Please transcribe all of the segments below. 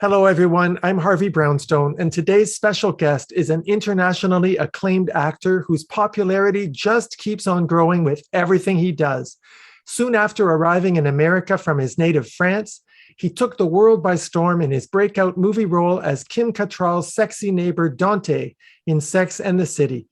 Hello, everyone. I'm Harvey Brownstone, and today's special guest is an internationally acclaimed actor whose popularity just keeps on growing with everything he does. Soon after arriving in America from his native France, he took the world by storm in his breakout movie role as Kim Cattrall's sexy neighbor Dante in Sex and the City.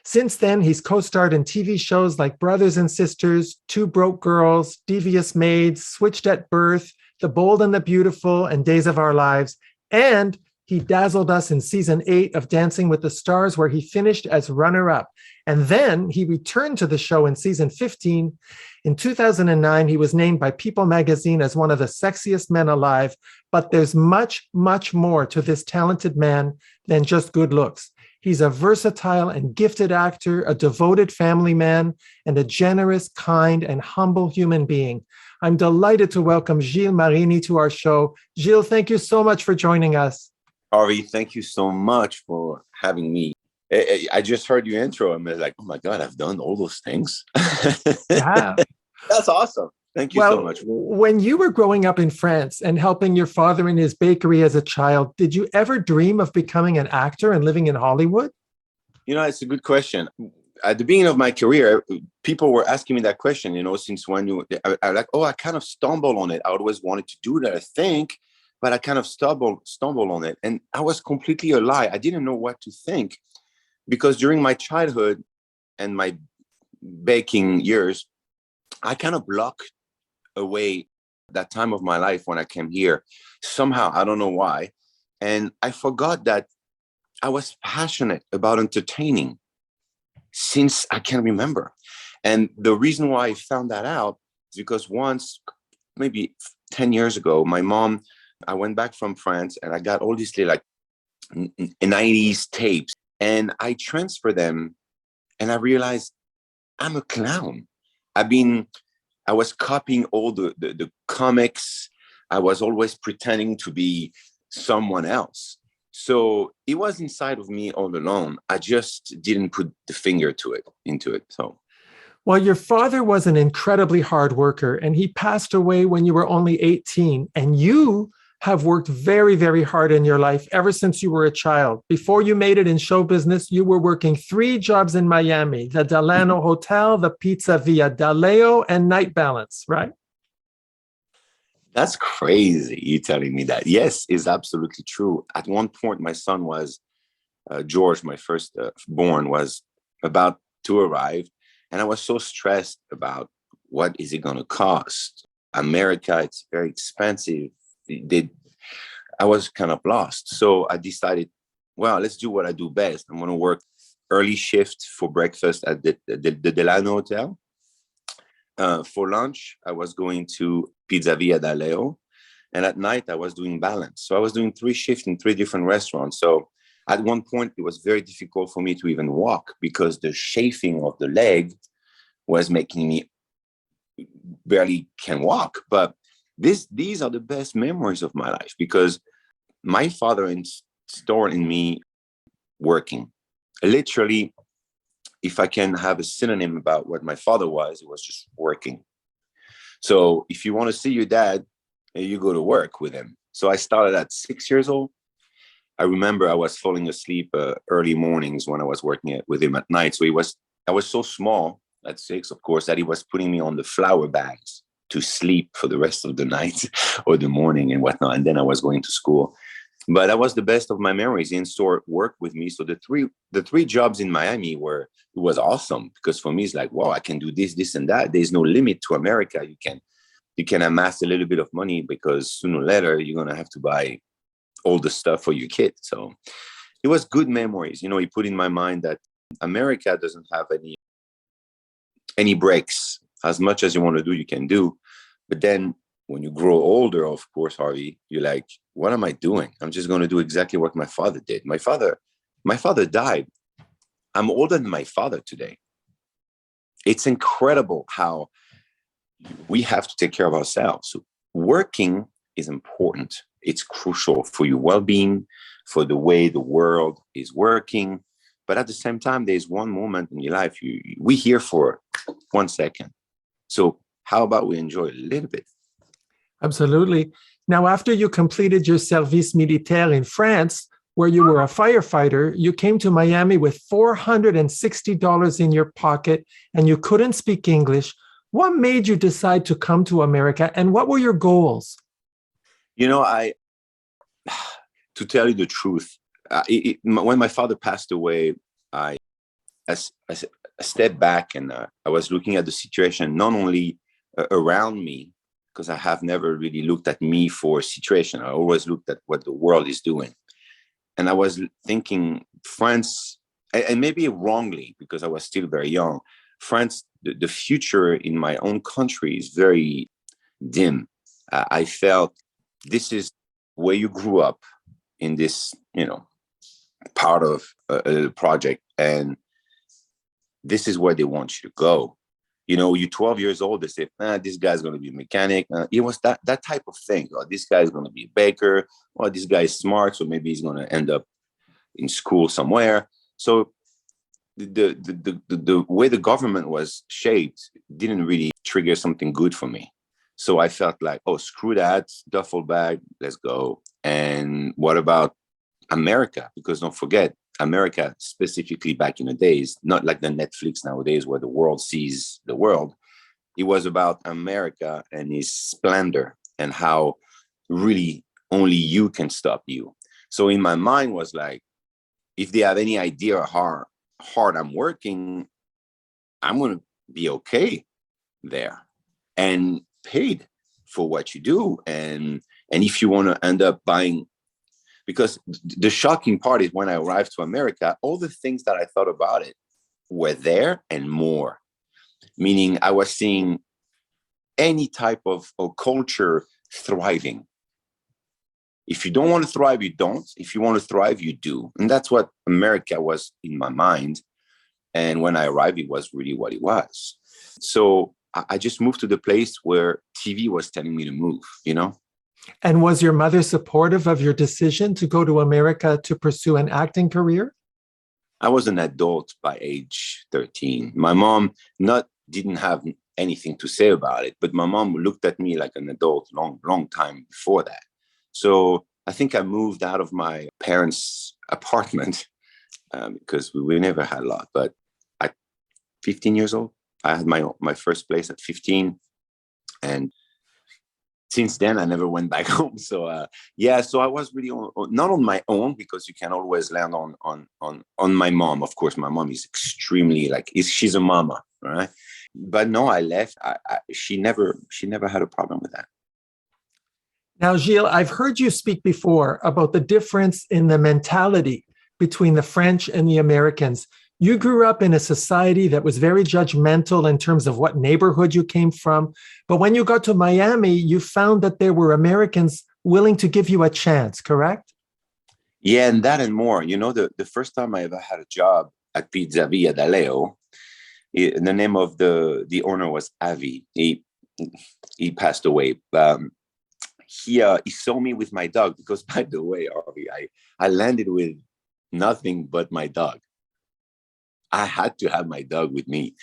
Since then, he's co-starred in TV shows like Brothers and Sisters, Two Broke Girls, Devious Maids, Switched at Birth, The Bold and the Beautiful, and Days of Our Lives. And he dazzled us in season 8 of Dancing with the Stars, where he finished as runner-up. And then he returned to the show in season 15. In 2009, he was named by People magazine as one of the sexiest men alive. But there's much, much more to this talented man than just good looks. He's a versatile and gifted actor, a devoted family man, and a generous, kind, and humble human being. I'm delighted to welcome Gilles Marini to our show. Gilles, thank you so much for joining us. Harvey, thank you so much for having me. I just heard your intro. I'm like, oh my God, I've done all those things. Yeah. That's awesome. Thank you so much. When you were growing up in France and helping your father in his bakery as a child, did you ever dream of becoming an actor and living in Hollywood? It's a good question. At the beginning of my career, people were asking me that question, since when I like, I kind of stumbled on it. I always wanted to do that, I think, but I kind of stumbled on it. And I was completely a lie. I didn't know what to think because during my childhood and my baking years, I kind of blocked away that time of my life when I came here. Somehow, I don't know why. And I forgot that I was passionate about entertaining since I can remember. And the reason why I found that out is because once, maybe 10 years ago, my mom, I went back from France and I got all these like 90s tapes and I transferred them and I realized I'm a clown. I was copying all the comics. I was always pretending to be someone else. So it was inside of me all along. I just didn't put the finger into it. Well, your father was an incredibly hard worker and he passed away when you were only 18. And you have worked very, very hard in your life ever since you were a child. Before you made it in show business, you were working 3 jobs in Miami, the Delano Hotel, the Pizza Via Daleo, and Night Balance, right? That's crazy, you telling me that. Yes, is absolutely true. At one point, my son was, George, my first born, was about to arrive. And I was so stressed about what is it going to cost? America, it's very expensive. I was kind of lost. So I decided, let's do what I do best. I'm going to work early shift for breakfast at the Delano Hotel. For lunch, I was going to Pizza Via Daleo. And at night, I was doing balance. So I was doing 3 shifts in 3 different restaurants. So at one point, it was very difficult for me to even walk because the chafing of the leg was making me barely can walk. But these are the best memories of my life because my father installed in me working. Literally, if I can have a synonym about what my father was, it was just working. So if you want to see your dad, you go to work with him. So I started at 6 years old. I remember I was falling asleep early mornings when I was working with him at night. So I was so small at 6, of course, that he was putting me on the flour bags to sleep for the rest of the night or the morning and whatnot. And then I was going to school. But that was the best of my memories. In-store work with me. So the three jobs in Miami it was awesome because for me, it's like, wow, I can do this, and that. There's no limit to America. You can amass a little bit of money because sooner or later, you're going to have to buy all the stuff for your kid. So it was good memories. He put in my mind that America doesn't have any breaks. As much as you want to do, you can do. But then when you grow older, of course, Harvey, you're like, what am I doing? I'm just going to do exactly what my father did. My father died. I'm older than my father today. It's incredible how we have to take care of ourselves. So working is important. It's crucial for your well-being, for the way the world is working. But at the same time, there's one moment in your life, we're here for 1 second. So how about we enjoy a little bit? Absolutely. Now, after you completed your service militaire in France, where you were a firefighter, you came to Miami with $460 in your pocket and you couldn't speak English. What made you decide to come to America and what were your goals? You know, to tell you the truth, when my father passed away, I stepped back and I was looking at the situation, not only around me, because I have never really looked at me for a situation. I always looked at what the world is doing. And I was thinking France, and maybe wrongly, because I was still very young, France, the future in my own country is very dim. I felt this is where you grew up in this, part of the project. And this is where they want you to go. You're 12 years old. They say, this guy's going to be a mechanic. It was that type of thing. Oh, this guy's going to be a baker. Oh, this guy is smart, so maybe he's going to end up in school somewhere. So the way the government was shaped didn't really trigger something good for me. So I felt like, oh, screw that, duffel bag, let's go. And what about America? Because don't forget, America, specifically back in the days, not like the Netflix nowadays where the world sees the world. It was about America and its splendor and how really only you can stop you. So in my mind was like, if they have any idea how hard I'm working, I'm going to be okay there and paid for what you do. And if you want to end up buying, because the shocking part is when I arrived to America, all the things that I thought about it were there and more. Meaning I was seeing any type of culture thriving. If you don't want to thrive, you don't. If you want to thrive, you do. And that's what America was in my mind. And when I arrived, it was really what it was. So I just moved to the place where TV was telling me to move, And was your mother supportive of your decision to go to America to pursue an acting career? I was an adult by age 13. My mom didn't have anything to say about it, but my mom looked at me like an adult long time before that. So I think I moved out of my parents' apartment because we never had a lot. But at 15 years old, I had my first place at 15. And since then, I never went back home. So so I was really not on my own, because you can always land on my mom. Of course, my mom is extremely she's a mama, right? But no, I left. She never had a problem with that. Now, Gilles, I've heard you speak before about the difference in the mentality between the French and the Americans. You grew up in a society that was very judgmental in terms of what neighborhood you came from. But when you got to Miami, you found that there were Americans willing to give you a chance, correct? Yeah, and that and more. The first time I ever had a job at Pizzeria D'Aleo, the name of the owner was Avi. He passed away. He saw me with my dog, because, by the way, Harvey, I landed with nothing but my dog. I had to have my dog with me.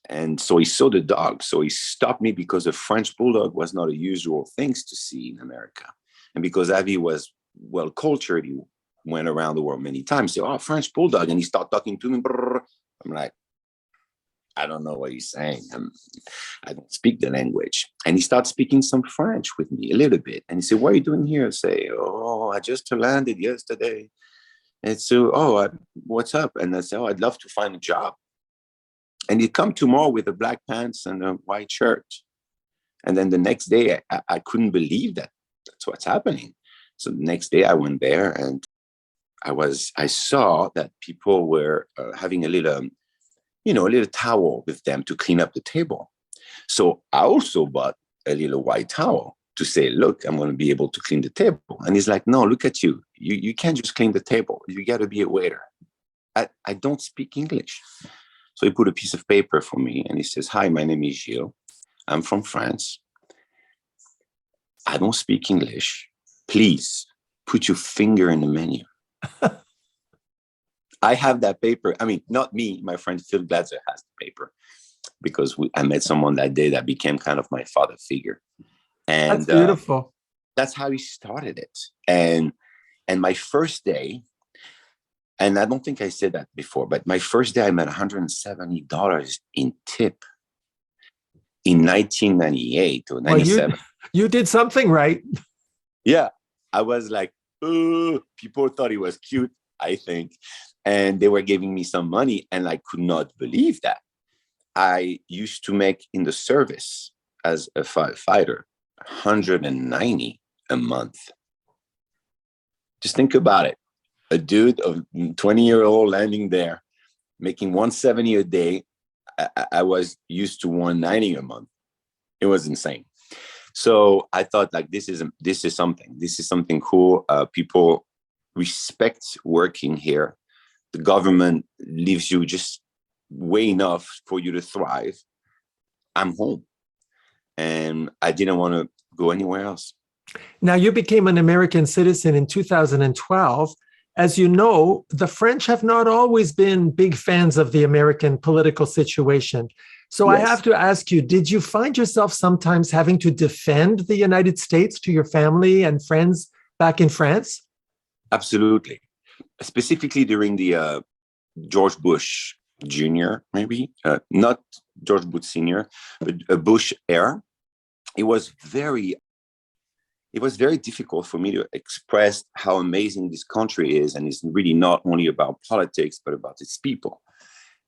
And so he saw the dog. So he stopped me, because a French bulldog was not a usual thing to see in America. And because Avi was well cultured, he went around the world many times. He said, oh, French bulldog. And he started talking to me. I'm like, I don't know what he's saying. I don't speak the language. And he started speaking some French with me a little bit. And he said, what are you doing here? I say, oh, I just landed yesterday. And so, what's up? And I said, oh, I'd love to find a job. And he'd come tomorrow with a black pants and a white shirt. And then the next day, I couldn't believe that that's what's happening. So the next day I went there, and I saw that people were having a little towel with them to clean up the table. So I also bought a little white towel to say, look, I'm going to be able to clean the table. And he's like, no, look at you. You can't just clean the table. You got to be a waiter. I don't speak English. So he put a piece of paper for me, and he says, hi, my name is Gilles. I'm from France. I don't speak English. Please put your finger in the menu. I have that paper. I mean, not me. My friend Phil Glatzer has the paper, because I met someone that day that became kind of my father figure. And that's beautiful. that's how he started it. And my first day, and I don't think I said that before, but my first day I made $170 in tip in 1998 or Well, 97. you did something right. Yeah, I was like, oh, people thought he was cute, I think. And they were giving me some money, and I could not believe that. I used to make in the service as a firefighter 190 a month. Just think about it. A dude of 20-year-old landing there, making 170 a day. I was used to 190 a month. It was insane. So I thought, like, this is something cool. People respect working here. The government leaves you just way enough for you to thrive. I'm home, and I didn't want to go anywhere else. Now, you became an American citizen in 2012. As you know, the French have not always been big fans of the American political situation. So Yes. I have to ask you, did you find yourself sometimes having to defend the United States to your family and friends back in France? Absolutely. Specifically during the George Bush Jr., maybe, not George Bush Sr., but Bush era. It was very difficult for me to express how amazing this country is. And it's really not only about politics, but about its people.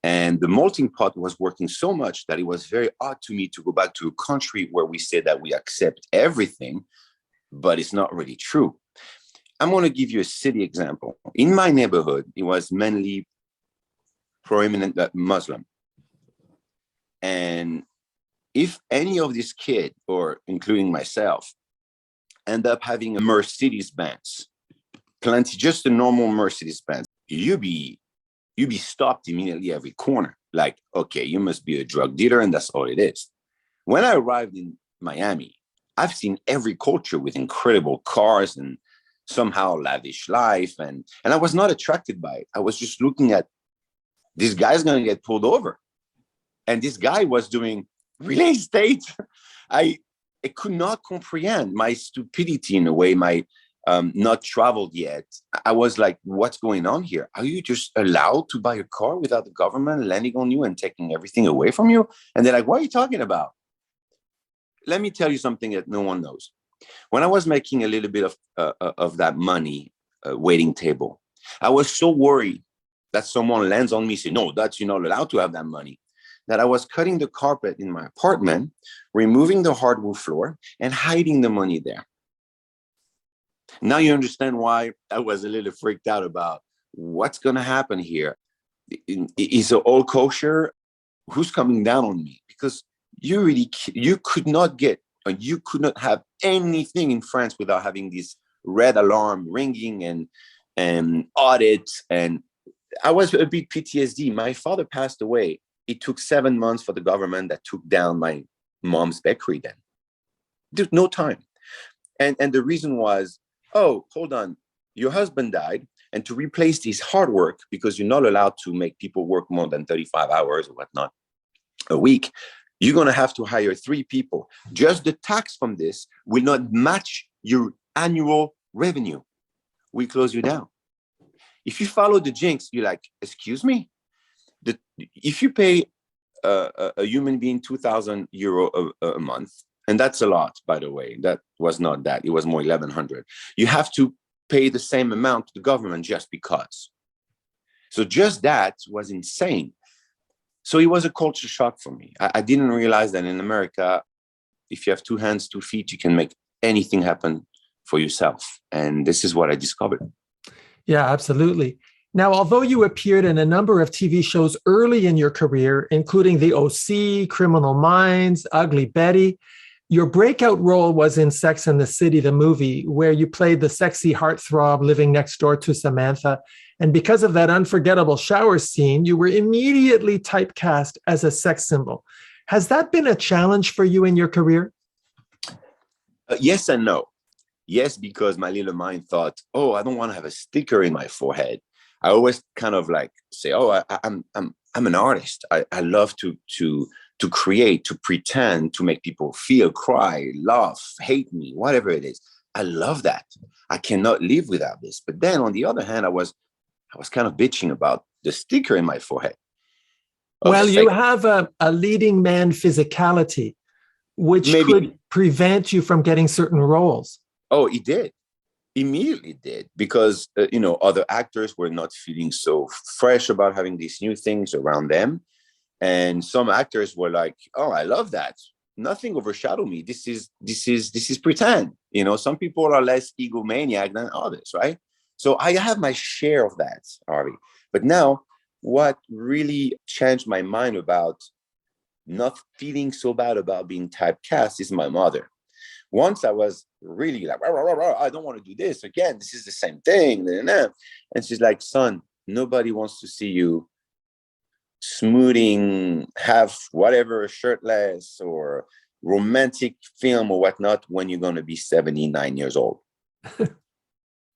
And the melting pot was working so much that it was very odd to me to go back to a country where we say that we accept everything, but it's not really true. I'm going to give you a city example. In my neighborhood, it was mainly prominent Muslim. And if any of these kids, or including myself, end up having a Mercedes-Benz, plenty, just a normal Mercedes-Benz, you be stopped immediately every corner. Like, okay, you must be a drug dealer, and that's all it is. When I arrived in Miami, I've seen every culture with incredible cars and somehow lavish life, and I was not attracted by it. I was just looking at, this guy's going to get pulled over. And this guy was doing real estate. I could not comprehend my stupidity in a way, my not traveled yet. I was like, what's going on here? Are you just allowed to buy a car without the government landing on you and taking everything away from you? And they're like, what are you talking about? Let me tell you something that no one knows. When I was making a little bit of that money, waiting table, I was so worried that someone lands on me and say, no, you're not allowed to have that money, that I was cutting the carpet in my apartment, removing the hardwood floor, and hiding the money there. Now you understand why I was a little freaked out about what's going to happen here. Is it all kosher? Who's coming down on me? Because you could not have anything in France without having this red alarm ringing and audits. And I was a bit PTSD. My father passed away. It took 7 months for the government that took down my mom's bakery then. There's no time. And the reason was, oh, hold on, your husband died. And to replace this hard work, because you're not allowed to make people work more than 35 hours or whatnot a week, you're going to have to hire 3 people. Just the tax from this will not match your annual revenue. We close you down. If you follow the jinx, you're like, excuse me? If you pay a human being €2,000 a month, and that's a lot, by the way, that was not that, it was more 1,100. You have to pay the same amount to the government just because. So just that was insane. So it was a culture shock for me. I didn't realize that in America, if you have 2 hands, 2 feet, you can make anything happen for yourself. And this is what I discovered. Yeah, absolutely. Now, although you appeared in a number of TV shows early in your career, including The OC, Criminal Minds, Ugly Betty, your breakout role was in Sex and the City, the movie, where you played the sexy heartthrob living next door to Samantha. And because of that unforgettable shower scene, you were immediately typecast as a sex symbol. Has that been a challenge for you in your career? Yes and no. Yes, because my little mind thought, oh, I don't want to have a sticker in my forehead. I always kind of like say, oh, I'm an artist. I love to create, to pretend, to make people feel, cry, laugh, hate me, whatever it is. I love that. I cannot live without this. But then on the other hand, I was kind of bitching about the sticker in my forehead. Well, you have a leading man physicality, which could prevent you from getting certain roles. Oh, it did. Immediately did, because, other actors were not feeling so fresh about having these new things around them. And some actors were like, oh, I love that. Nothing overshadow me. This is pretend. Some people are less egomaniac than others, right? So I have my share of that, Harvey. But now what really changed my mind about not feeling so bad about being typecast is my mother. Once I was really like, rah, rah, rah, rah, I don't want to do this again. This is the same thing. And she's like, son, nobody wants to see you smoothing, have whatever, shirtless or romantic film or whatnot when you're going to be 79 years old.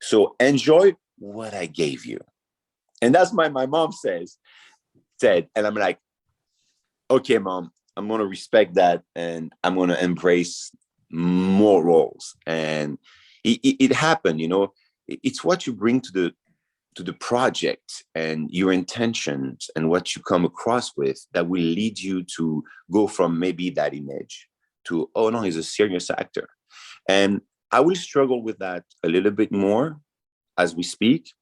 So enjoy what I gave you. And that's my mom said, and I'm like, okay, Mom, I'm going to respect that. And I'm going to embrace more roles. And it happened, it's what you bring to the project and your intentions and what you come across with that will lead you to go from maybe that image to, oh no, he's a serious actor. And I will struggle with that a little bit more as we speak,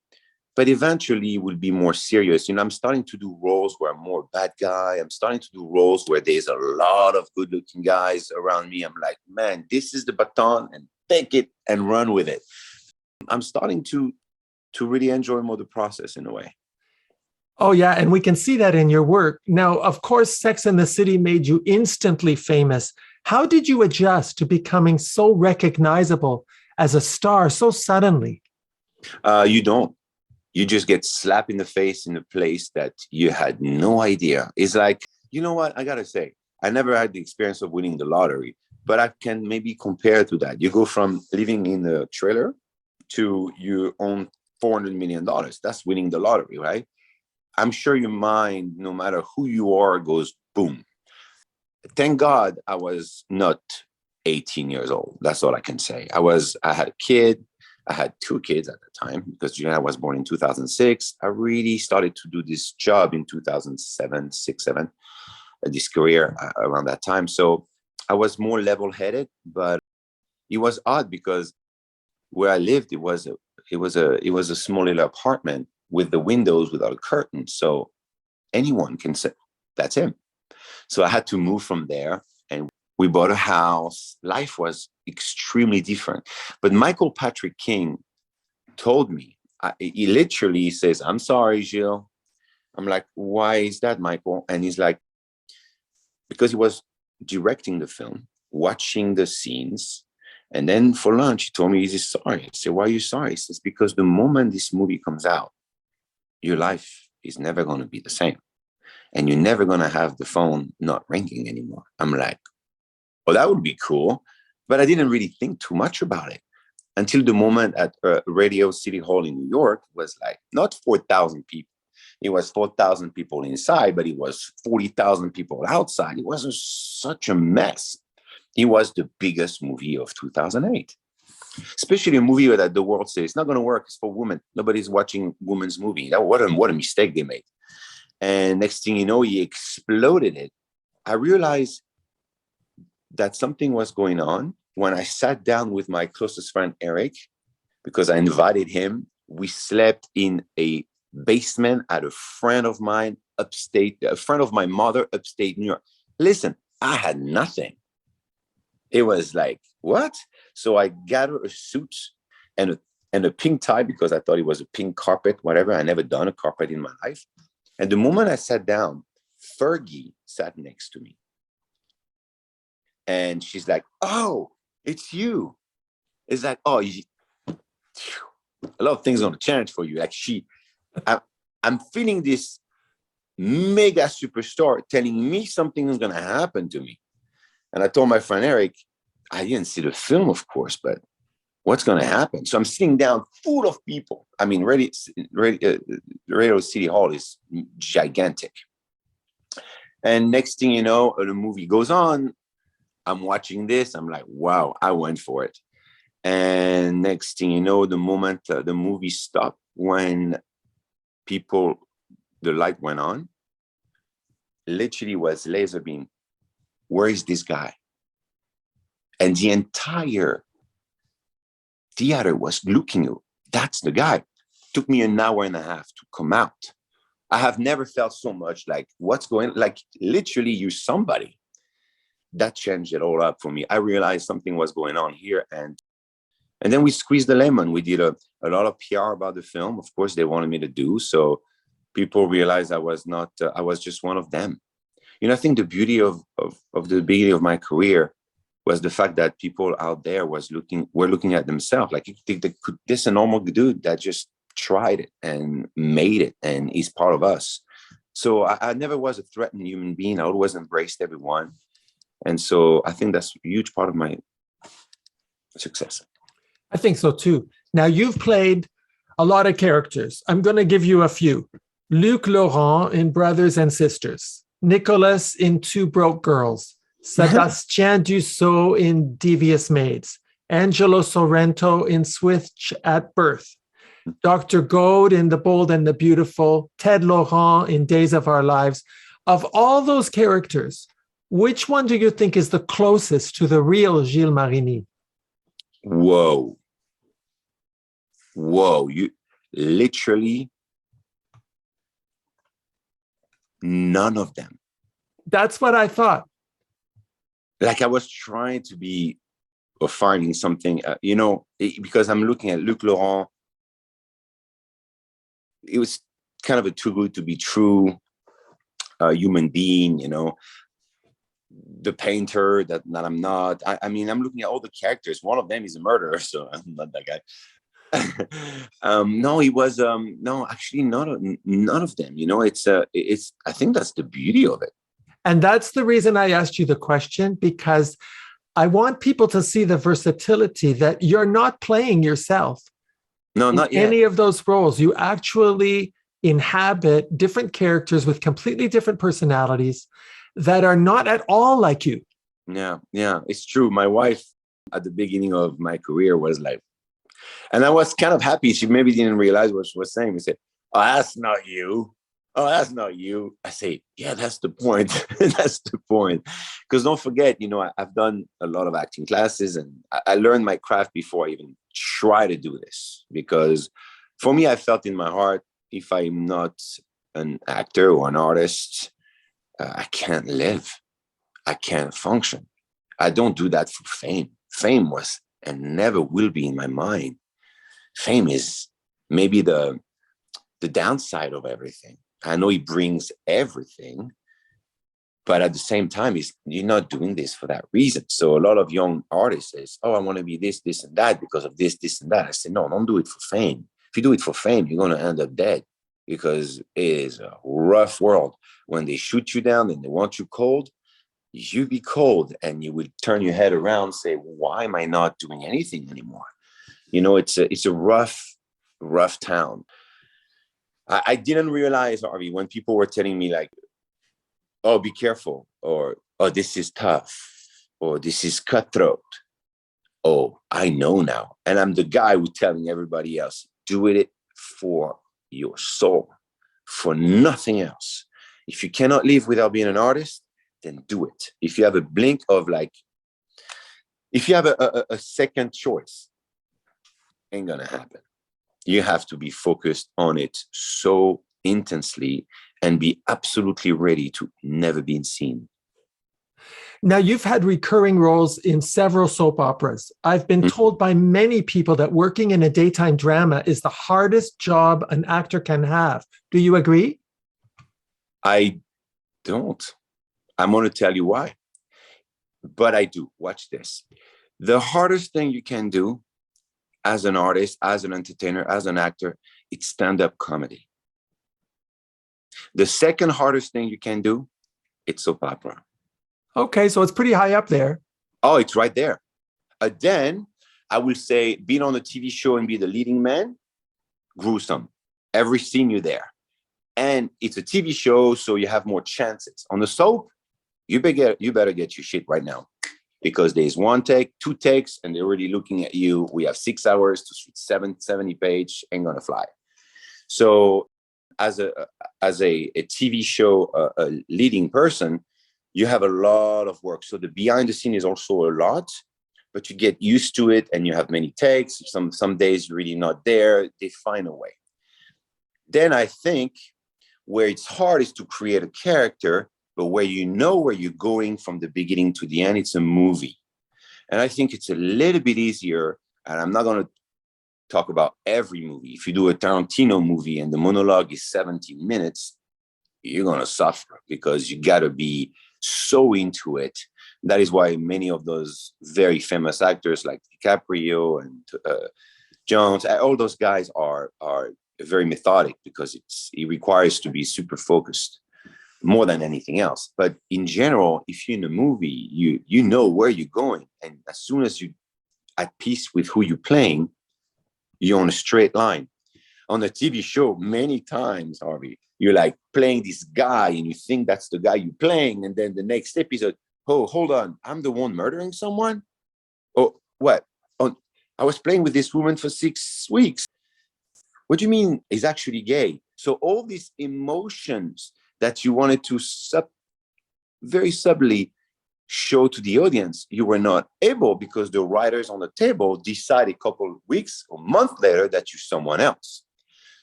but eventually it will be more serious. I'm starting to do roles where I'm more bad guy. I'm starting to do roles where there's a lot of good looking guys around me. I'm like, man, this is the baton, and take it and run with it. I'm starting to really enjoy more the process in a way. Oh, yeah. And we can see that in your work. Now, of course, Sex and the City made you instantly famous. How did you adjust to becoming so recognizable as a star so suddenly? You don't. You just get slapped in the face in a place that you had no idea. It's like, you know what? I got to say, I never had the experience of winning the lottery, but I can maybe compare to that. You go from living in a trailer to you own $400 million. That's winning the lottery, right? I'm sure your mind, no matter who you are, goes boom. Thank God I was not 18 years old. That's all I can say. I had a kid. I had 2 kids at the time because I was born in 2006. I really started to do this job in 2007, 6, 7, this career around that time. So I was more level-headed, but it was odd because where I lived, it was a small little apartment with the windows without a curtain. So anyone can say, that's him. So I had to move from there, and we bought a house. Life was extremely different. But Michael Patrick King told me, he literally says, I'm sorry, Gilles. I'm like, why is that, Michael? And he's like, because he was directing the film, watching the scenes. And then for lunch, he told me he's sorry. I said, why are you sorry? He says, because the moment this movie comes out, your life is never going to be the same. And you're never going to have the phone not ringing anymore. I'm like, well, that would be cool. But I didn't really think too much about it until the moment at Radio City Hall in New York was like, not 4,000 people. It was 4,000 people inside, but it was 40,000 people outside. It wasn't such a mess. It was the biggest movie of 2008. Especially a movie that the world says it's not going to work. It's for women. Nobody's watching women's movie. What a mistake they made. And next thing you know, he exploded it. I realized that something was going on when I sat down with my closest friend, Eric, because I invited him. We slept in a basement at a friend of mine upstate, a friend of my mother upstate New York. Listen, I had nothing. It was like, what? So I gathered a suit and a pink tie because I thought it was a pink carpet, whatever. I never done a carpet in my life. And the moment I sat down, Fergie sat next to me. And she's like, oh, it's you. It's like, oh, a lot of things are going to change for you. Like I'm feeling this mega superstar telling me something is going to happen to me. And I told my friend Eric, I didn't see the film, of course, but what's going to happen? So I'm sitting down full of people. I mean, Radio City Hall is gigantic. And next thing you know, the movie goes on. I'm watching this. I'm like, wow, I went for it. And next thing you know, the moment the movie stopped, when the light went on, literally was laser beam. Where is this guy? And the entire theater was looking at, that's the guy. Took me an hour and a half to come out. I have never felt so much like what's going, like literally you're somebody. That changed it all up for me. I realized something was going on here. And then we squeezed the lemon. We did a lot of PR about the film. Of course, they wanted me to do. So people realized I was not, I was just one of them. I think the beauty of the beginning of my career was the fact that people out there were looking at themselves. Like, you think this a normal dude that just tried it and made it and is part of us. So I never was a threatened human being. I always embraced everyone. And so I think that's a huge part of my success. I think so too. Now, you've played a lot of characters. I'm going to give you a few. Luc Laurent in Brothers and Sisters, Nicholas in Two Broke Girls, Sebastien Dussault in Devious Maids, Angelo Sorrento in Switch at Birth, Dr. Gode in The Bold and the Beautiful, Ted Laurent in Days of Our Lives. Of all those characters, which one do you think is the closest to the real Gilles Marini? Whoa. You literally, none of them. That's what I thought. Like, I was trying to be or finding something, because I'm looking at Luc Laurent. It was kind of a too good to be true human being, the painter that I'm not. I mean, I'm looking at all the characters. One of them is a murderer, so I'm not that guy. No, he was no, actually none of them. It's I think that's the beauty of it. And that's the reason I asked you the question, because I want people to see the versatility that you're not playing yourself. No, not yet. Any of those roles. You actually inhabit different characters with completely different personalities that are not at all like you. Yeah, it's true. My wife at the beginning of my career was like, and I was kind of happy. She maybe didn't realize what she was saying. We said, "Oh, that's not you. Oh, that's not you." I say, "Yeah, that's the point." That's the point. Because don't forget, I've done a lot of acting classes, and I learned my craft before I even try to do this. Because for me, I felt in my heart, if I'm not an actor or an artist, I can't live. I can't function. I don't do that for fame. Fame was and never will be in my mind. Fame is maybe the downside of everything. I know it brings everything, but at the same time, you're not doing this for that reason. So a lot of young artists say, "Oh, I want to be this, this, and that because of this, this, and that." I say, "No, don't do it for fame. If you do it for fame, you're going to end up dead, because it is a rough world. When they shoot you down and they want you cold, you be cold, and you would turn your head around and say, why am I not doing anything anymore?" It's a rough town. I didn't realize, Harvey, when people were telling me like, "Oh, be careful," or "Oh, this is tough," or "This is cutthroat." Oh, I know now. And I'm the guy who's telling everybody else, do it for your soul, for nothing else. If you cannot live without being an artist, then do it. If you have a blink of if you have a second choice, ain't gonna happen. You have to be focused on it so intensely and be absolutely ready to never be seen. Now, you've had recurring roles in several soap operas. I've been told by many people that working in a daytime drama is the hardest job an actor can have. Do you agree? I don't. I'm going to tell you why. But I do. Watch this. The hardest thing you can do as an artist, as an entertainer, as an actor, it's stand-up comedy. The second hardest thing you can do, it's soap opera. Okay, so it's pretty high up there. Oh, it's right there. Then I will say being on a TV show and be the leading man, gruesome. Every scene you're there. And it's a TV show, so you have more chances. On the soap, you better get your shit right now. because there's one take, two takes, and they're already looking at you. We have 6 hours to shoot 70 page, ain't gonna fly. So as a TV show leading person, you have a lot of work. So the behind the scene is also a lot, but you get used to it and you have many takes. Some days you're really not there. They find a way. Then I think where it's hard is to create a character, but where you know where you're going from the beginning to the end, it's a movie. And I think it's a little bit easier. And I'm not going to talk about every movie. If you do a Tarantino movie and the monologue is 17 minutes, you're going to suffer because you got to be so into it. That is why many of those very famous actors like DiCaprio and Jones, all those guys are very methodic because it requires to be super focused more than anything else. But in general, if you're in a movie, you know where you're going. And as soon as you're at peace with who you're playing, you're on a straight line. On a TV show, many times, Harvey, you're like playing this guy and you think that's the guy you're playing. And then the next episode, oh, hold on, I'm the one murdering someone? Oh, what? Oh, I was playing with this woman for 6 weeks. What do you mean he's actually gay? So all these emotions that you wanted to very subtly show to the audience, you were not able because the writers on the table decide a couple of weeks or month later that you're someone else.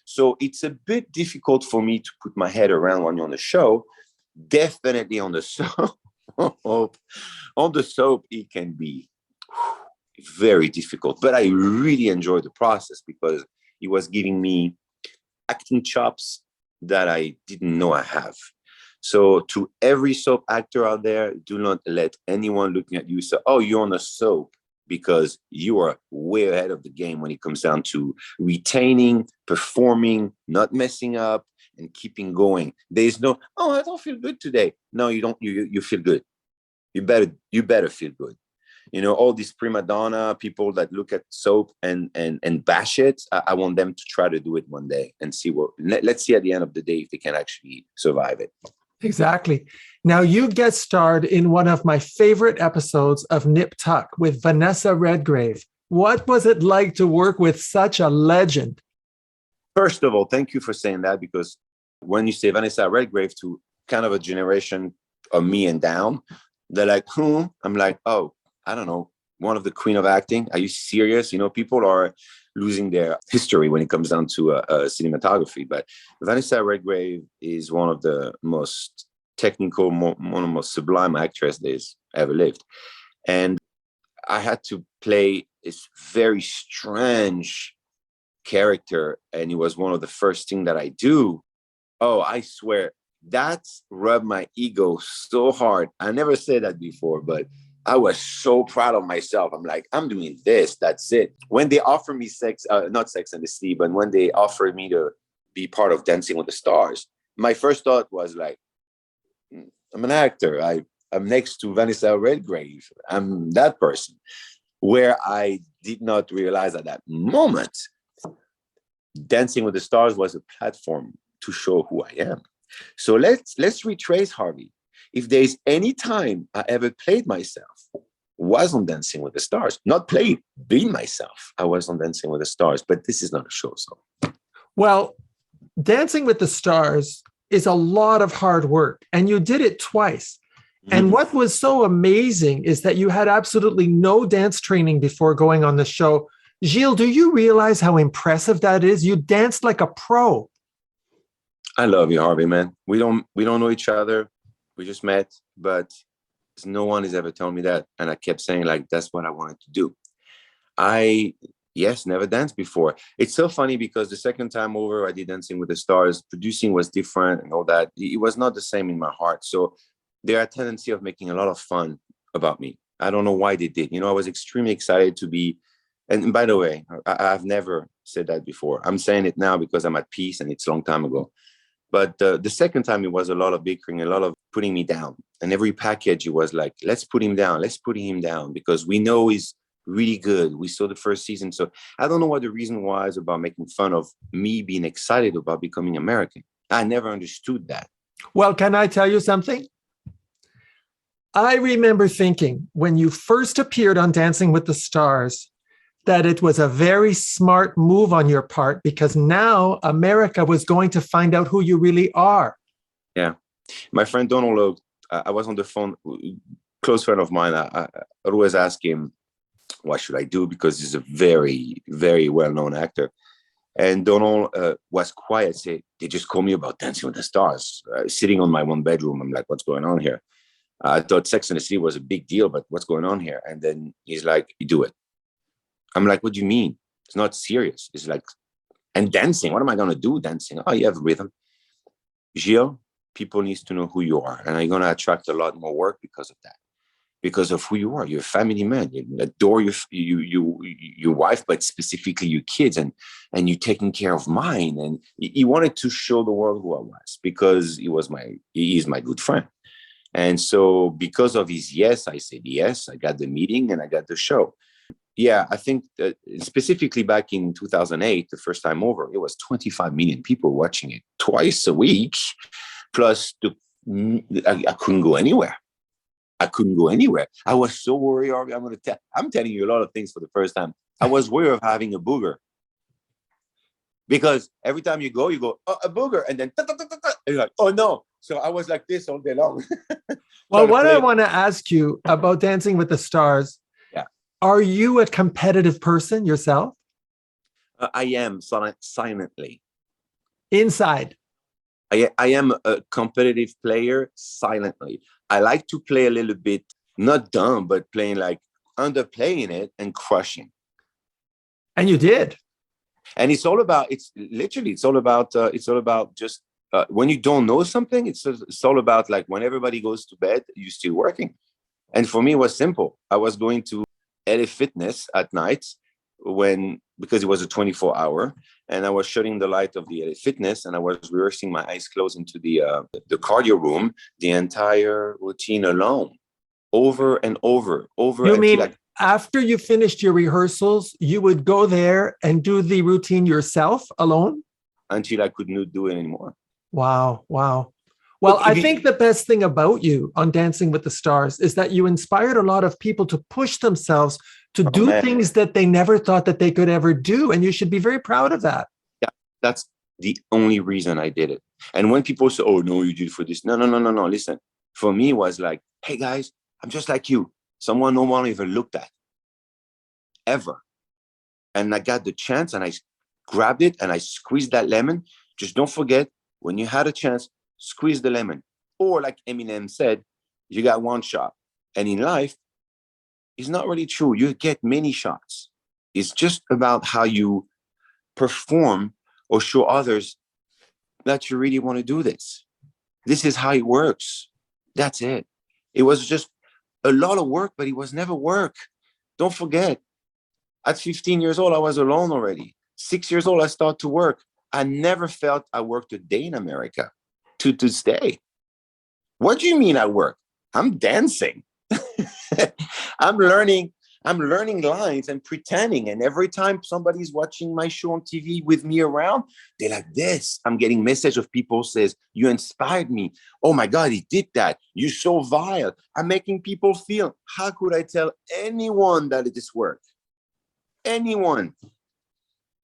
So it's a bit difficult for me to put my head around when you're on the show. Definitely on the soap. On the soap, it can be very difficult. But I really enjoyed the process because it was giving me acting chops that I didn't know I have. So to every soap actor out there, do not let anyone looking at you say, oh, you're on a soap, because you are way ahead of the game when it comes down to retaining, performing, not messing up, and keeping going. There's no, oh, I don't feel good today. No, you don't. You feel good. You better feel good. You know, all these prima donna people that look at soap and bash it. I want them to try to do it one day and see let's see at the end of the day if they can actually survive it. Exactly. Now, you guest starred in one of my favorite episodes of Nip Tuck with Vanessa Redgrave. What was it like to work with such a legend? First of all, thank you for saying that, because when you say Vanessa Redgrave to kind of a generation of me and down, they're like, who? I'm like, oh, I don't know, one of the queen of acting. Are you serious? You know, people are losing their history when it comes down to cinematography. But Vanessa Redgrave is one of the most technical, one of the most sublime actresses ever lived. And I had to play this very strange character. And it was one of the first things that I do. Oh, I swear, that rubbed my ego so hard. I never said that before, but I was so proud of myself. I'm like, I'm doing this. That's it. When they offered me not Sex and the City, but when they offered me to be part of Dancing with the Stars, my first thought was like, I'm an actor. I'm next to Vanessa Redgrave. I'm that person. Where I did not realize at that moment, Dancing with the Stars was a platform to show who I am. So let's retrace, Harvey. If there's any time I ever played myself, was on Dancing with the Stars. Not played, being myself. I was on Dancing with the Stars, but this is not a show. So, well, Dancing with the Stars is a lot of hard work, and you did it twice. Mm-hmm. And what was so amazing is that you had absolutely no dance training before going on the show. Gilles, do you realize how impressive that is? You danced like a pro. I love you, Harvey, man. We don't know each other. We just met, but no one has ever told me that. And I kept saying, like, that's what I wanted to do. Never danced before. It's so funny because the second time over, I did Dancing with the Stars. Producing was different and all that. It was not the same in my heart. So there are a tendency of making a lot of fun about me. I don't know why they did. You know, I was extremely excited to be. And by the way, I've never said that before. I'm saying it now because I'm at peace and it's a long time ago. But the second time, it was a lot of bickering, a lot of putting me down. And every package, it was like, let's put him down. Let's put him down because we know he's really good. We saw the first season. So I don't know what the reason was about making fun of me being excited about becoming American. I never understood that. Well, can I tell you something? I remember thinking when you first appeared on Dancing with the Stars that it was a very smart move on your part because now America was going to find out who you really are. Yeah. My friend Donald, I was on the phone, close friend of mine. I always ask him, what should I do? Because he's a very, very well-known actor. And Donald was quiet, say, they just called me about Dancing with the Stars, sitting on my one bedroom. I'm like, what's going on here? I thought Sex and the City was a big deal, but what's going on here? And then he's like, you do it. I'm like, what do you mean? It's not serious. It's like, and dancing, what am I going to do dancing? Oh, you have rhythm. Gilles, people need to know who you are. And you're going to attract a lot more work because of that. Because of who you are. You're a family man. You adore your wife, but specifically your kids, and you're taking care of mine. And he wanted to show the world who I was because he is my good friend. And so because of his yes, I said yes. I got the meeting and I got the show. Yeah, I think that specifically back in 2008, the first time over, it was 25 million people watching it twice a week. Plus, I couldn't go anywhere. I couldn't go anywhere. I was so worried. I'm telling you a lot of things for the first time. I was worried of having a booger. Because every time you go, oh, a booger. And then, you're like, oh no. So I was like this all day long. Well, what I want to ask you about Dancing with the Stars, are you a competitive person yourself? I am silently. Inside? I am a competitive player silently. I like to play a little bit, not dumb, but playing like underplaying it and crushing. And you did. And it's all about just when you don't know something, it's all about like when everybody goes to bed, you're still working. And for me, it was simple. I was going to LA Fitness at night because it was a 24-hour, and I was shutting the light of the LA Fitness, and I was rehearsing my eyes closed into the cardio room, the entire routine alone, over and over. You mean after you finished your rehearsals, you would go there and do the routine yourself alone? Until I could not do it anymore. Wow. Well, I think the best thing about you on Dancing with the Stars is that you inspired a lot of people to push themselves to do things that they never thought that they could ever do. And you should be very proud of that. Yeah, that's the only reason I did it. And when people say, oh, no, you did it for this. No. Listen, for me, it was like, hey, guys, I'm just like you. Someone no one even looked at. Ever. And I got the chance and I grabbed it and I squeezed that lemon. Just don't forget, when you had a chance, squeeze the lemon. Or like Eminem said, you got one shot. And in life, it's not really true. You get many shots. It's just about how you perform or show others that you really want to do this. This is how it works. That's it. It was just a lot of work, but it was never work. Don't forget, at 15 years old, I was alone already. 6 years old, I started to work. I never felt I worked a day in America to this day. What do you mean I work? I'm dancing. I'm learning lines and pretending. And every time somebody's watching my show on TV with me around, they're like this. I'm getting message of people says, you inspired me. Oh my God, he did that. You're so vile. I'm making people feel, how could I tell anyone that it is work? Anyone.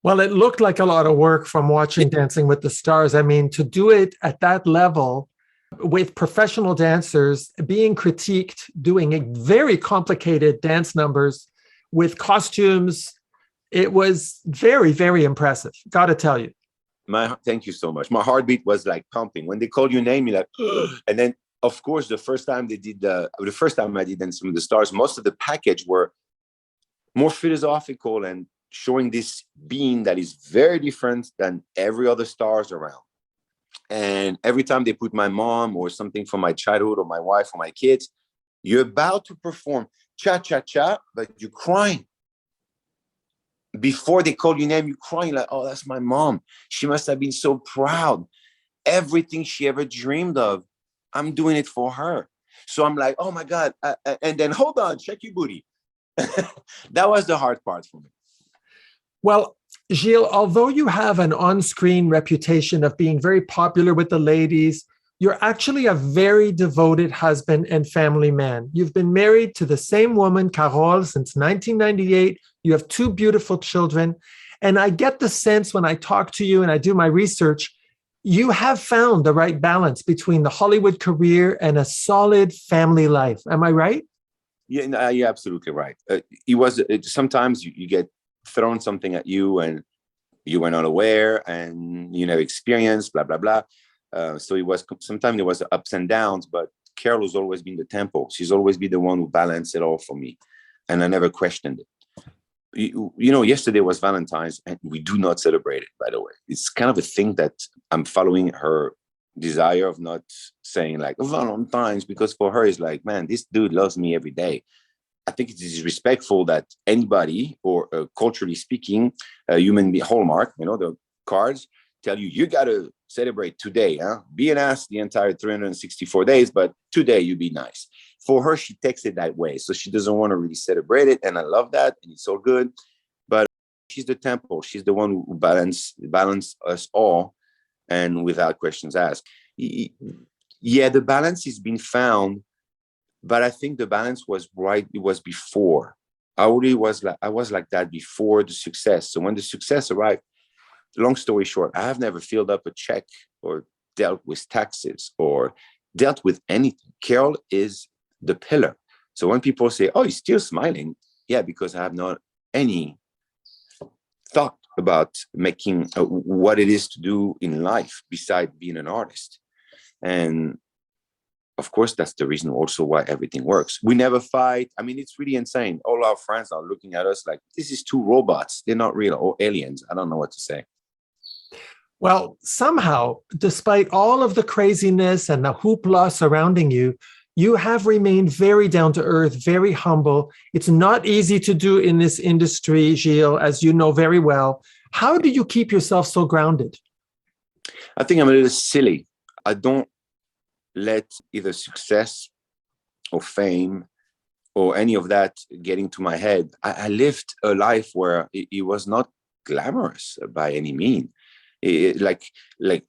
Well, it looked like a lot of work from watching Dancing with the Stars. I mean, to do it at that level with professional dancers being critiqued, doing very complicated dance numbers with costumes, it was very, very impressive. Got to tell you. Thank you so much. My heartbeat was like pumping. When they called your name, you're like, ugh. And then, of course, the first time I did Dancing with the Stars, most of the package were more philosophical and showing this being that is very different than every other stars around. And every time they put my mom or something from my childhood or my wife or my kids, you're about to perform cha-cha-cha, but you're crying. Before they call your name, you're crying like, oh, that's my mom. She must have been so proud. Everything she ever dreamed of, I'm doing it for her. So I'm like, oh my God. And then hold on, check your booty. That was the hard part for me. Well, Gilles, although you have an on-screen reputation of being very popular with the ladies, you're actually a very devoted husband and family man. You've been married to the same woman, Carole, since 1998. You have two beautiful children. And I get the sense when I talk to you and I do my research, you have found the right balance between the Hollywood career and a solid family life. Am I right? Yeah, no, you're absolutely right. Sometimes you get thrown something at you and you were not aware and you never experienced, blah, blah, blah. So sometimes there was ups and downs, but Carol has always been the tempo. She's always been the one who balanced it all for me. And I never questioned it. Yesterday was Valentine's and we do not celebrate it, by the way. It's kind of a thing that I'm following her desire of not saying like Valentine's, because for her it's like, man, this dude loves me every day. I think it is respectful that anybody, or culturally speaking, human hallmark, the cards tell you got to celebrate today, huh? Be an ass the entire 364 days, but today you be nice. For her, she takes it that way. So she doesn't want to really celebrate it. And I love that. And it's all good. But she's the tempo. She's the one who balance us all. And without questions asked. Yeah, the balance has been found. But I think the balance was right. It was before. I was like that before the success. So when the success arrived, long story short, I have never filled up a check or dealt with taxes or dealt with anything. Carol is the pillar. So when people say, oh, you're still smiling. Yeah, because I have not any thought about making what it is to do in life besides being an artist. And of course, that's the reason also why everything works. We never fight. I mean, it's really insane. All our friends are looking at us like, this is two robots. They're not real, or aliens. I don't know what to say. Well, somehow, despite all of the craziness and the hoopla surrounding you, you have remained very down to earth, very humble. It's not easy to do in this industry, Gilles, as you know very well. How do you keep yourself so grounded? I think I'm a little silly. I don't let either success or fame or any of that get into my head. I lived a life where it was not glamorous by any means. Like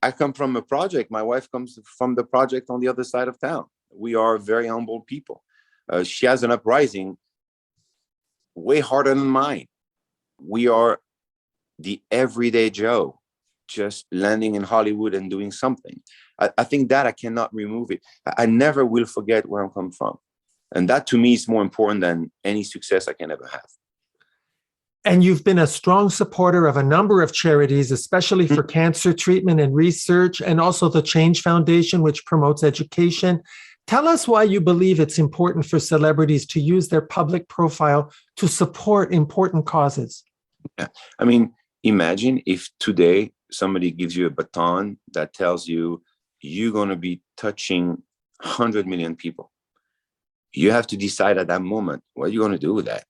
I come from a project. My wife comes from the project on the other side of town. We are very humble people. She has an uprising way harder than mine. We are the everyday Joe, just landing in Hollywood and doing something. I think that I cannot remove it. I never will forget where I'm coming from. And that to me is more important than any success I can ever have. And you've been a strong supporter of a number of charities, especially for cancer treatment and research, and also the Change Foundation, which promotes education. Tell us why you believe it's important for celebrities to use their public profile to support important causes. Yeah. I mean, imagine if today somebody gives you a baton that tells you you're going to be touching 100 million people. You have to decide at that moment, what are you going to do with that?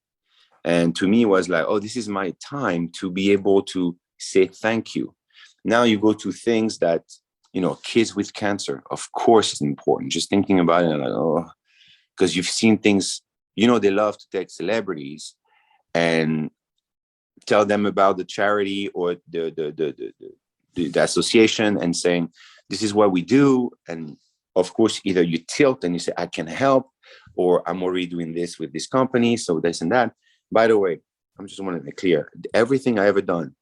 And to me, it was like, oh, this is my time to be able to say thank you. Now you go to things that, kids with cancer, of course, is important. Just thinking about it, like, oh, because you've seen things, they love to take celebrities and tell them about the charity or the association and saying, this is what we do. And of course, either you tilt and you say, I can help, or I'm already doing this with this company, so this and that. By the way, I'm just wanting to be clear. Everything I ever done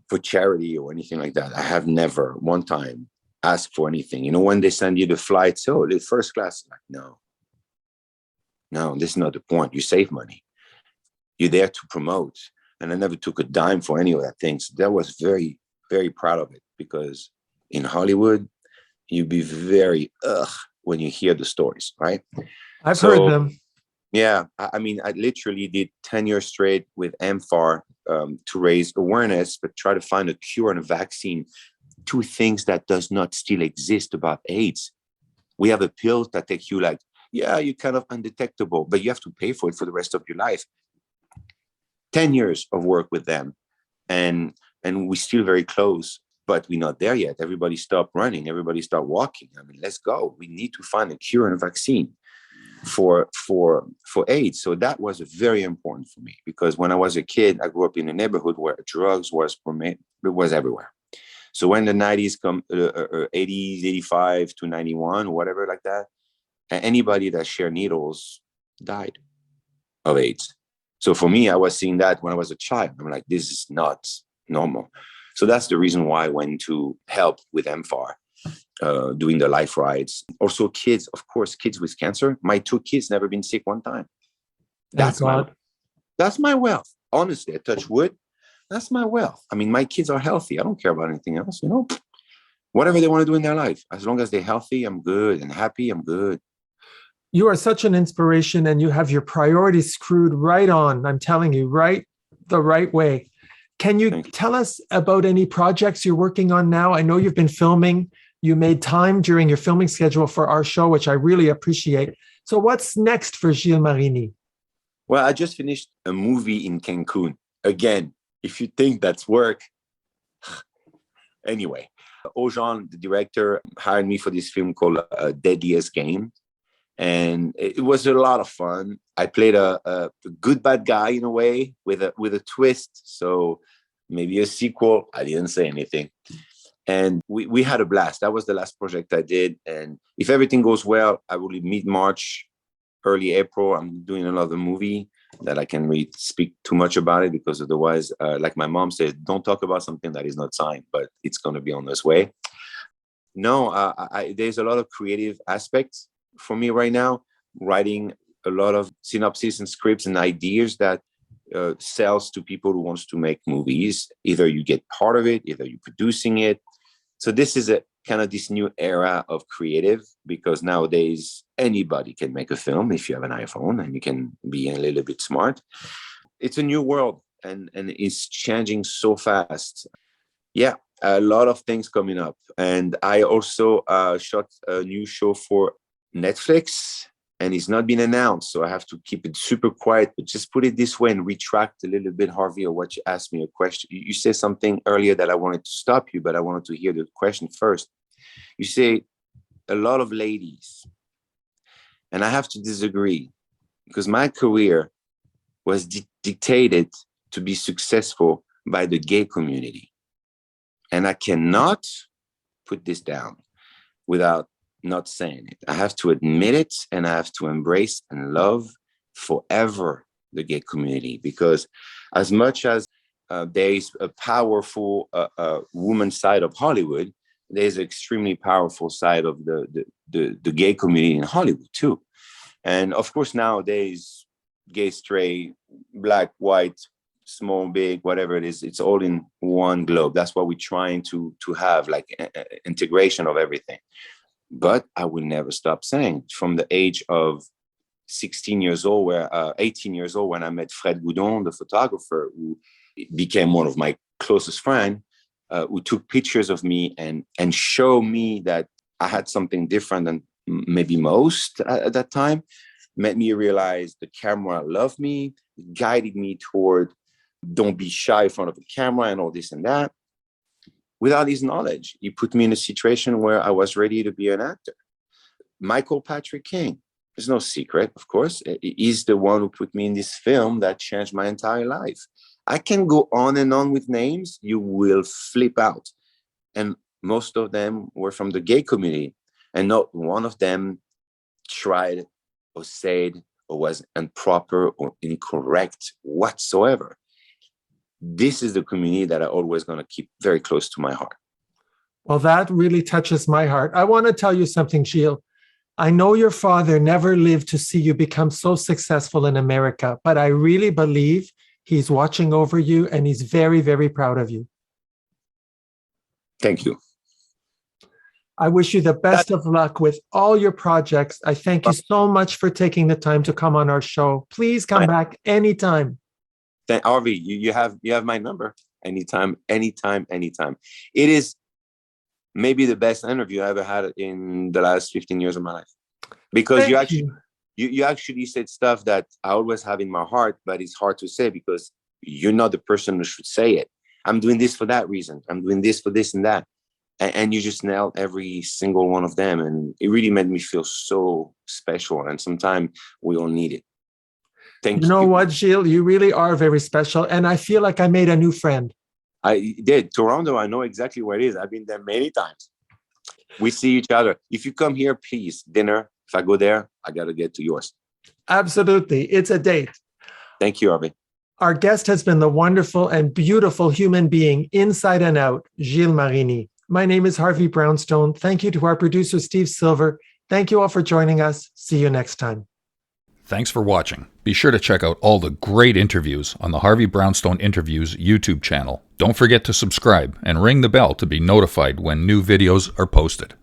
for charity or anything like that, I have never one time asked for anything. When they send you the flights, the first class, like, no, this is not the point. You save money. You're there to promote. And I never took a dime for any of that thing. So that was very, very proud of it, because in Hollywood, you'd be very when you hear the stories, right? I've heard them. Yeah, I mean, I literally did 10 years straight with MFAR to raise awareness, but try to find a cure and a vaccine to things that does not still exist about AIDS. We have a pill that takes you like, yeah, you're kind of undetectable, but you have to pay for it for the rest of your life. 10 years of work with them, and we're still very close, but we're not there yet. Everybody stop running. Everybody start walking. I mean, let's go. We need to find a cure and a vaccine for AIDS. So that was very important for me, because when I was a kid, I grew up in a neighborhood where drugs was everywhere. So when the 90s come, 80s, 85 to 91, whatever like that, anybody that shared needles died of AIDS. So for me, I was seeing that when I was a child. I'm like, this is not normal. So that's the reason why I went to help with MFAR, doing the life rides. Also kids, of course, kids with cancer. My 2 kids never been sick one time. Thank God. That's my wealth. Honestly, I touch wood. That's my wealth. I mean, my kids are healthy. I don't care about anything else, you know. Whatever they want to do in their life. As long as they're healthy, I'm good. And happy, I'm good. You are such an inspiration, and you have your priorities screwed right on. I'm telling you, right the right way. Can you tell us about any projects you're working on now? I know you've been filming. You made time during your filming schedule for our show, which I really appreciate. So what's next for Gilles Marini? Well, I just finished a movie in Cancun. Again, if you think that's work. Anyway, Ojan, the director, hired me for this film called Deadliest Game. And it was a lot of fun. I played a good bad guy in a way with a twist. So maybe a sequel. I didn't say anything. And we had a blast. That was the last project I did. And if everything goes well, I will mid-March, early April, I'm doing another movie that I can really speak too much about it, because otherwise, like my mom says, don't talk about something that is not signed, but it's going to be on its way. No, there's a lot of creative aspects for me right now, writing a lot of synopses and scripts and ideas that sells to people who wants to make movies. Either you get part of it, either you're producing it. So this is a kind of this new era of creative, because nowadays anybody can make a film if you have an iPhone and you can be a little bit smart. It's a new world, and it's changing so fast. Yeah, a lot of things coming up. And I also shot a new show for Netflix, and it's not been announced, so I have to keep it super quiet. But just put it this way and retract a little bit, Harvey, or what you asked me a question. You said something earlier that I wanted to stop you, but I wanted to hear the question first. You say a lot of ladies, and I have to disagree, because my career was dictated to be successful by the gay community, and I cannot put this down without not saying it. I have to admit it, and I have to embrace and love forever the gay community, because as much as there is a powerful woman side of Hollywood, there's an extremely powerful side of the gay community in Hollywood too. And of course, nowadays, gay, straight, black, white, small, big, whatever it is, it's all in one globe. That's what we're trying to have, like integration of everything. But I will never stop saying, from the age of 16 years old, 18 years old, when I met Fred Goudon, the photographer, who became one of my closest friends, who took pictures of me and showed me that I had something different than maybe most at that time, made me realize the camera loved me, guided me toward don't be shy in front of the camera and all this and that. Without his knowledge, he put me in a situation where I was ready to be an actor. Michael Patrick King, there's no secret, of course. He's the one who put me in this film that changed my entire life. I can go on and on with names. You will flip out. And most of them were from the gay community. And not one of them tried or said or was improper or incorrect whatsoever. This is the community that I'm always going to keep very close to my heart. Well, that really touches my heart. I want to tell you something, Gilles. I know your father never lived to see you become so successful in America, but I really believe he's watching over you, and he's very, very proud of you. Thank you. I wish you the best of luck with all your projects. I thank you so much for taking the time to come on our show. Please come back anytime. Harvey, you have my number. Anytime. It is maybe the best interview I ever had in the last 15 years of my life. Because you actually said stuff that I always have in my heart, but it's hard to say because you're not the person who should say it. I'm doing this for that reason. I'm doing this for this and that. And you just nailed every single one of them. And it really made me feel so special. And sometimes we all need it. Thank you. You know what, Gilles? You really are very special. And I feel like I made a new friend. I did. Toronto, I know exactly where it is. I've been there many times. We see each other. If you come here, please, dinner. If I go there, I got to get to yours. Absolutely. It's a date. Thank you, Harvey. Our guest has been the wonderful and beautiful human being inside and out, Gilles Marini. My name is Harvey Brownstone. Thank you to our producer, Steve Silver. Thank you all for joining us. See you next time. Thanks for watching. Be sure to check out all the great interviews on the Harvey Brownstone Interviews YouTube channel. Don't forget to subscribe and ring the bell to be notified when new videos are posted.